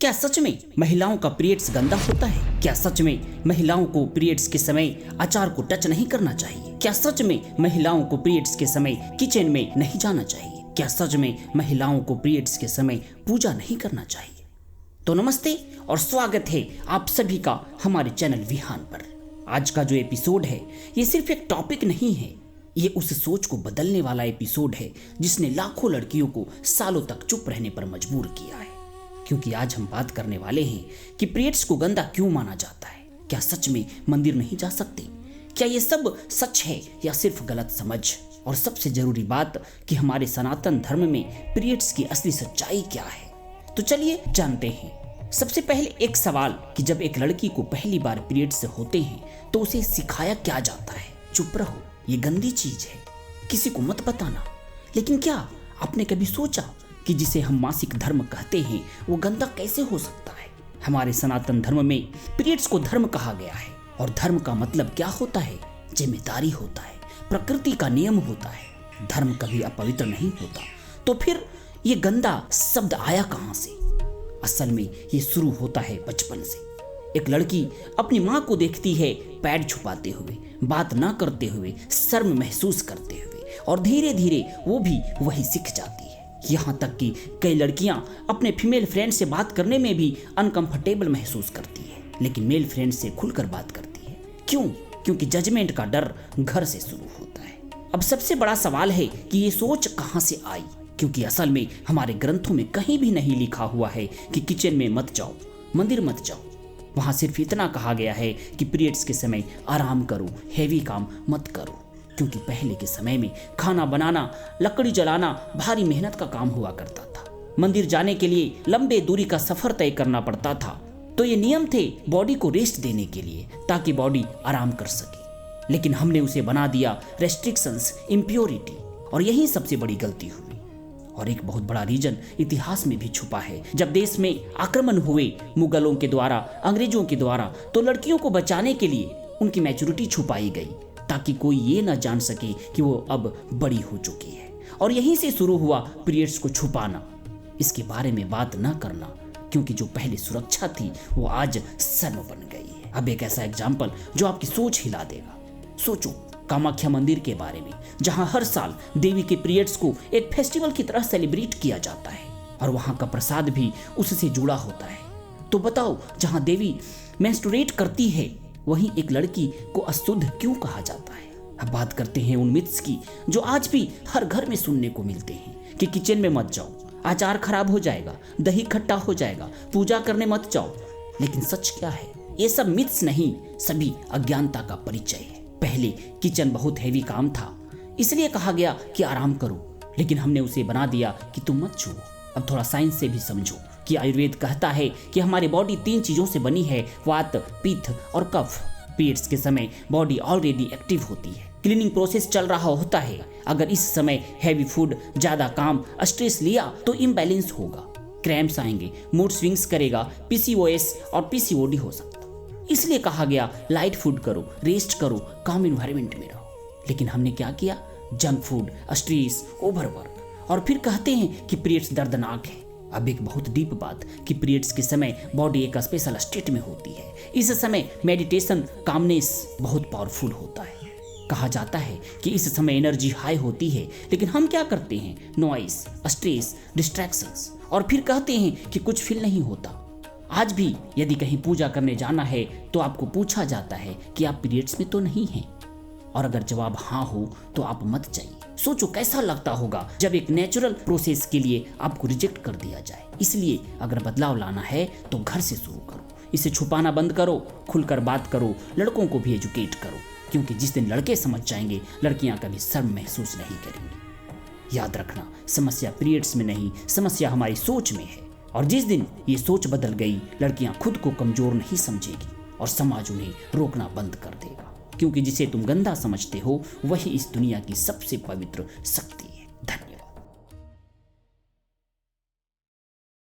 क्या सच में महिलाओं का पीरियड्स गंदा होता है? क्या सच में महिलाओं को पीरियड्स के समय अचार को टच नहीं करना चाहिए? क्या सच में महिलाओं को पीरियड्स के समय किचन में नहीं जाना चाहिए? क्या सच में महिलाओं को पीरियड्स के समय पूजा नहीं करना चाहिए? तो नमस्ते और स्वागत है आप सभी का हमारे चैनल विहान पर। आज का जो एपिसोड है ये सिर्फ एक टॉपिक नहीं है, ये उस सोच को बदलने वाला एपिसोड है जिसने लाखों लड़कियों को सालों तक चुप रहने पर मजबूर किया है। क्योंकि आज हम बात करने वाले हैं कि पीरियड्स को गंदा क्यों माना जाता है। क्या सच में मंदिर नहीं जा सकते? क्या ये सब सच है या सिर्फ गलत समझ? और सबसे जरूरी बात कि हमारे सनातन धर्म में पीरियड्स की असली सच्चाई क्या है? तो चलिए जानते हैं। सबसे पहले एक सवाल कि जब एक लड़की को पहली बार पीरियड्स होते हैं तो उसे सिखाया क्या जाता है? चुप रहो, ये गंदी चीज है, किसी को मत बताना। लेकिन क्या आपने कभी सोचा कि जिसे हम मासिक धर्म कहते हैं वो गंदा कैसे हो सकता है? हमारे सनातन धर्म में पीरियड्स को धर्म कहा गया है। और धर्म का मतलब क्या होता है? जिम्मेदारी होता है, प्रकृति का नियम होता है। धर्म कभी अपवित्र नहीं होता। तो फिर ये गंदा शब्द आया कहां से? असल में ये शुरू होता है बचपन से। एक लड़की अपनी माँ को देखती है पैर छुपाते हुए, बात ना करते हुए, शर्म महसूस करते हुए, और धीरे धीरे वो भी वही सीख जाती है। यहाँ तक कि कई लड़कियां अपने फीमेल फ्रेंड से बात करने में भी अनकंफर्टेबल महसूस करती है, लेकिन मेल फ्रेंड से खुलकर बात करती है। क्यों? क्योंकि जजमेंट का डर घर से शुरू होता है। अब सबसे बड़ा सवाल है कि ये सोच कहां से आई? क्योंकि असल में हमारे ग्रंथों में कहीं भी नहीं लिखा हुआ है कि किचन में मत जाओ, मंदिर मत जाओ। वहां सिर्फ इतना कहा गया है कि पीरियड्स के समय आराम करो, हैवी काम मत करो। क्योंकि पहले के समय में खाना बनाना, लकड़ी जलाना भारी मेहनत का काम हुआ करता था। मंदिर जाने के लिए लंबे दूरी का सफर तय करना पड़ता था। तो ये नियम थे बॉडी को रेस्ट देने के लिए, ताकि बॉडी आराम कर सके। लेकिन हमने उसे बना दिया रेस्ट्रिक्शंस, इम्प्योरिटी, और यही सबसे बड़ी गलती हुई। और एक बहुत बड़ा रीजन इतिहास में भी छुपा है। जब देश में आक्रमण हुए मुगलों के द्वारा, अंग्रेजों के द्वारा, तो लड़कियों को बचाने के लिए उनकी मैच्योरिटी छुपाई गई, ताकि कोई ये ना जान सके कि वो अब बड़ी हो चुकी है। और यहीं से शुरू हुआ पीरियड्स को छुपाना, इसके बारे में बात ना करना, क्योंकि जो पहले सुरक्षा थी वो आज शर्म बन गई है। अब एक ऐसा एग्जाम्पल जो आपकी सोच हिला देगा। सोचो कामाख्या मंदिर के बारे में, जहां हर साल देवी के पीरियड्स को एक फेस्टिवल की तरह सेलिब्रेट किया जाता है, और वहां का प्रसाद भी उससे जुड़ा होता है। तो बताओ, जहां देवी मेंस्ट्रुएट करती है वहीं एक लड़की को अशुद्ध क्यों कहा जाता है? अब बात करते हैं उन मिथ्स की जो आज भी हर घर में सुनने को मिलते हैं कि किचन में मत जाओ, अचार खराब हो जाएगा, दही खट्टा हो जाएगा, पूजा करने मत जाओ। लेकिन सच क्या है? ये सब मिथ्स नहीं, सभी अज्ञानता का परिचय है। पहले किचन बहुत हैवी काम था, इसलिए कहा गया कि आराम करो, लेकिन हमने उसे बना दिया कि तुम मत छुओ। अब थोड़ा साइंस से भी समझो कि आयुर्वेद कहता है कि हमारी बॉडी 3 चीजों से बनी है, वात, पित्त और कफ। पीरियड्स के समय बॉडी ऑलरेडी एक्टिव होती है, क्लीनिंग प्रोसेस चल रहा होता है। अगर इस समय हैवी फूड, ज्यादा काम, स्ट्रेस लिया तो इम्बैलेंस होगा, क्रैम्प्स आएंगे, मूड स्विंग्स करेगा, पीसीओएस और पीसीओडी हो सकता। इसलिए कहा गया लाइट फूड करो, रेस्ट करो, काम एनवायरनमेंट में रहो। लेकिन हमने क्या किया? जंक फूड, स्ट्रेस, ओवरवर्क, और फिर कहते हैं कि पीरियड्स दर्दनाक है। अब एक बहुत डीप बात कि पीरियड्स के समय बॉडी एक स्पेशल स्टेट में होती है। इस समय मेडिटेशन, कामनेस बहुत पावरफुल होता है। कहा जाता है कि इस समय एनर्जी हाई होती है, लेकिन हम क्या करते हैं? नॉइस, स्ट्रेस, डिस्ट्रैक्शंस, और फिर कहते हैं कि कुछ फील नहीं होता। आज भी यदि कहीं पूजा करने जाना है तो आपको पूछा जाता है कि आप पीरियड्स में तो नहीं हैं, और अगर जवाब हाँ हो तो आप मत जाइए। सोचो कैसा लगता होगा जब एक नेचुरल प्रोसेस के लिए आपको रिजेक्ट कर दिया जाए। इसलिए अगर बदलाव लाना है तो घर से शुरू करो, इसे छुपाना बंद करो, खुलकर बात करो, लड़कों को भी एजुकेट करो, क्योंकि जिस दिन लड़के समझ जाएंगे, लड़कियां कभी शर्म महसूस नहीं करेंगी। याद रखना, समस्या पीरियड्स में नहीं, समस्या हमारी सोच में है। और जिस दिन ये सोच बदल गई, लड़कियां खुद को कमजोर नहीं समझेगी और समाज उन्हें रोकना बंद कर देगा। क्योंकि जिसे तुम गंदा समझते हो वही इस दुनिया की सबसे पवित्र शक्ति